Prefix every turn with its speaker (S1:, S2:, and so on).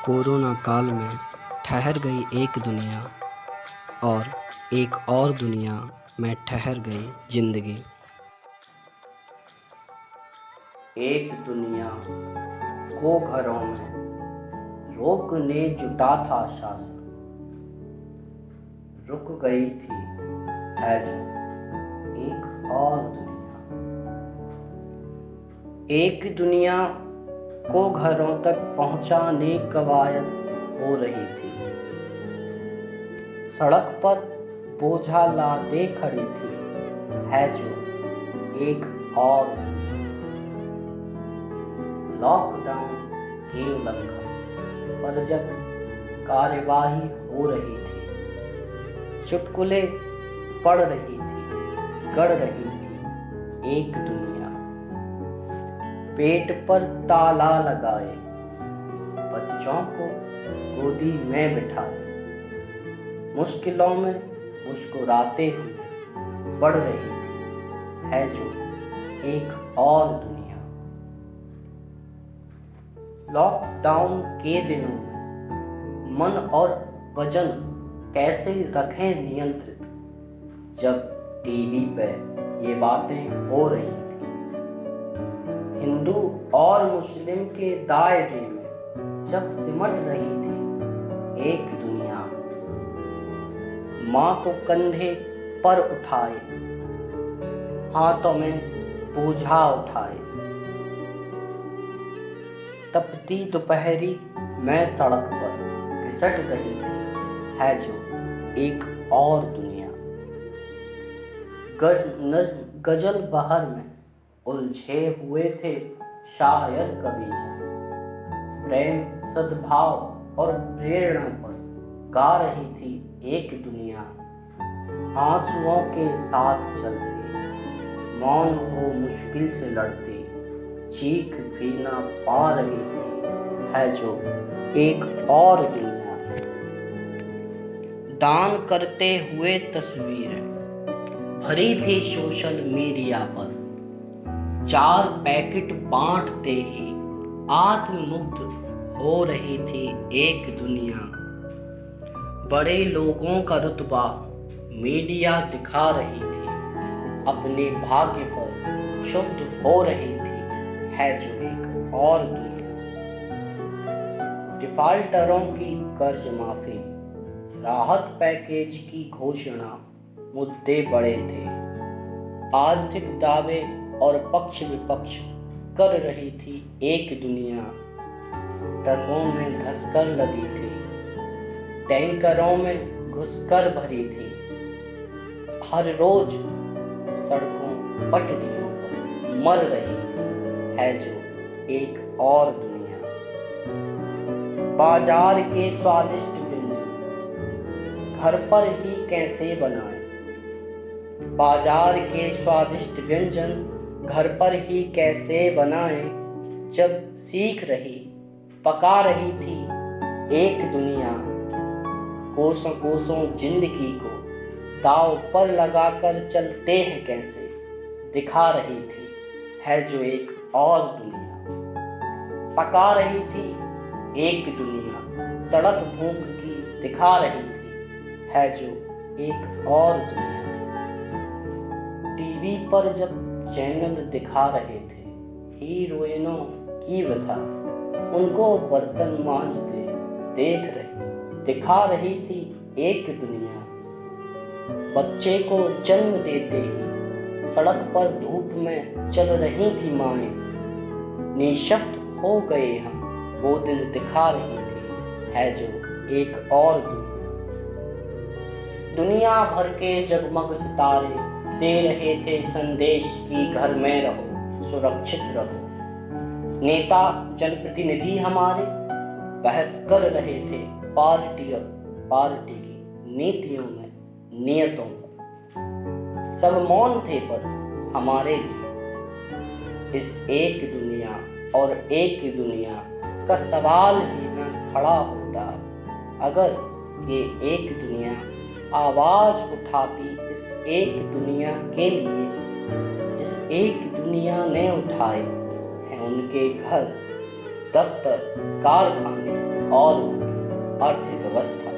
S1: Corona काल में ठहर गई एक दुनिया और एक और दुनिया में ठहर गई जिंदगी। एक दुनिया को घरों में रोकने जुटा था शासन, रुक गई थी है जो एक और दुनिया। एक दुनिया को घरों तक पहुंचाने कवायद हो रही थी, सड़क पर बोझा लादे खड़ी थी है जो एक और दुनिया। लॉकडाउन के उल्लंघन पर जब कार्यवाही हो रही थी, चुटकुले पड़ रही थी, गढ़ रही थी एक दुनिया। पेट पर ताला लगाए बच्चों को गोदी में बिठा, मुश्किलों में मुस्कुराते हुए बढ़ रही थी है जो एक और दुनिया। लॉकडाउन के दिनों में मन और वजन कैसे रखें नियंत्रित, जब टीवी पे ये बातें हो रही थी। हिंदू और मुस्लिम के दायरे में जब सिमट रही थी एक दुनिया। माँ को कंधे पर उठाए, हाथों में बोझा उठाए, तपती दोपहरी में सड़क पर घिसट रही थी है जो एक और दुनिया। गजल बहर में उलझे हुए थे शायर कवि, प्रेम सद्भाव और प्रेरणा पर गा रही थी एक दुनिया। आंसुओं के साथ चलते, मौन हो मुश्किल से लड़ते, चीख भी ना पा रही थी है जो एक और दुनिया। दान करते हुए तस्वीरें भरी थी सोशल मीडिया पर, 4 पैकेट बांटते ही आत्ममुग्ध हो रही थी एक दुनिया। बड़े लोगों का रुतबा मीडिया दिखा रही थी, अपने भाग्य पर शुद्ध हो रही थी है जो एक और दुनिया। डिफाल्टरों की कर्ज माफी, राहत पैकेज की घोषणा मुद्दे बड़े थे। आर्थिक दावे और पक्ष विपक्ष कर रही थी एक दुनिया। ट्रकों में धंसकर लदी थी, टैंकरों में घुसकर भरी थी, हर रोज सड़कों पटरियों पर मर रही थी है जो एक और दुनिया। बाजार के स्वादिष्ट व्यंजन घर पर ही कैसे बनाएं, बाजार के स्वादिष्ट व्यंजन घर पर ही कैसे बनाएं, जब सीख रही पका रही थी एक दुनिया। कोसों कोसों जिंदगी को दांव पर लगाकर चलते हैं कैसे, दिखा रही थी है जो एक और दुनिया। पका रही थी एक दुनिया, तड़प भूख की दिखा रही थी है जो एक और दुनिया। टीवी पर जब चैनल दिखा रहे थे हीरोइनों की व्यथा, उनको बर्तन मांजते देख रही दिखा रही थी एक दुनिया। बच्चे को जन्म देते ही सड़क पर धूप में चल रही थी माएं, निशब्द हो गए हम वो दिन दिखा रही थी है जो एक और दुनिया। दुनिया भर के जगमग सितारे दे रहे थे संदेश कि घर में रहो, सुरक्षित रहो। नेता जनप्रतिनिधि हमारे बहस कर रहे थे पार्टी की नीतियों में, नियतों पर। सब मौन थे पर हमारे लिए इस एक दुनिया और एक दुनिया का सवाल ही न खड़ा होता अगर ये एक दुनिया आवाज उठाती इस एक दुनिया के लिए, जिस एक दुनिया ने उठाए हैं उनके घर, दफ्तर, कारखाने, और उनकी अर्थव्यवस्था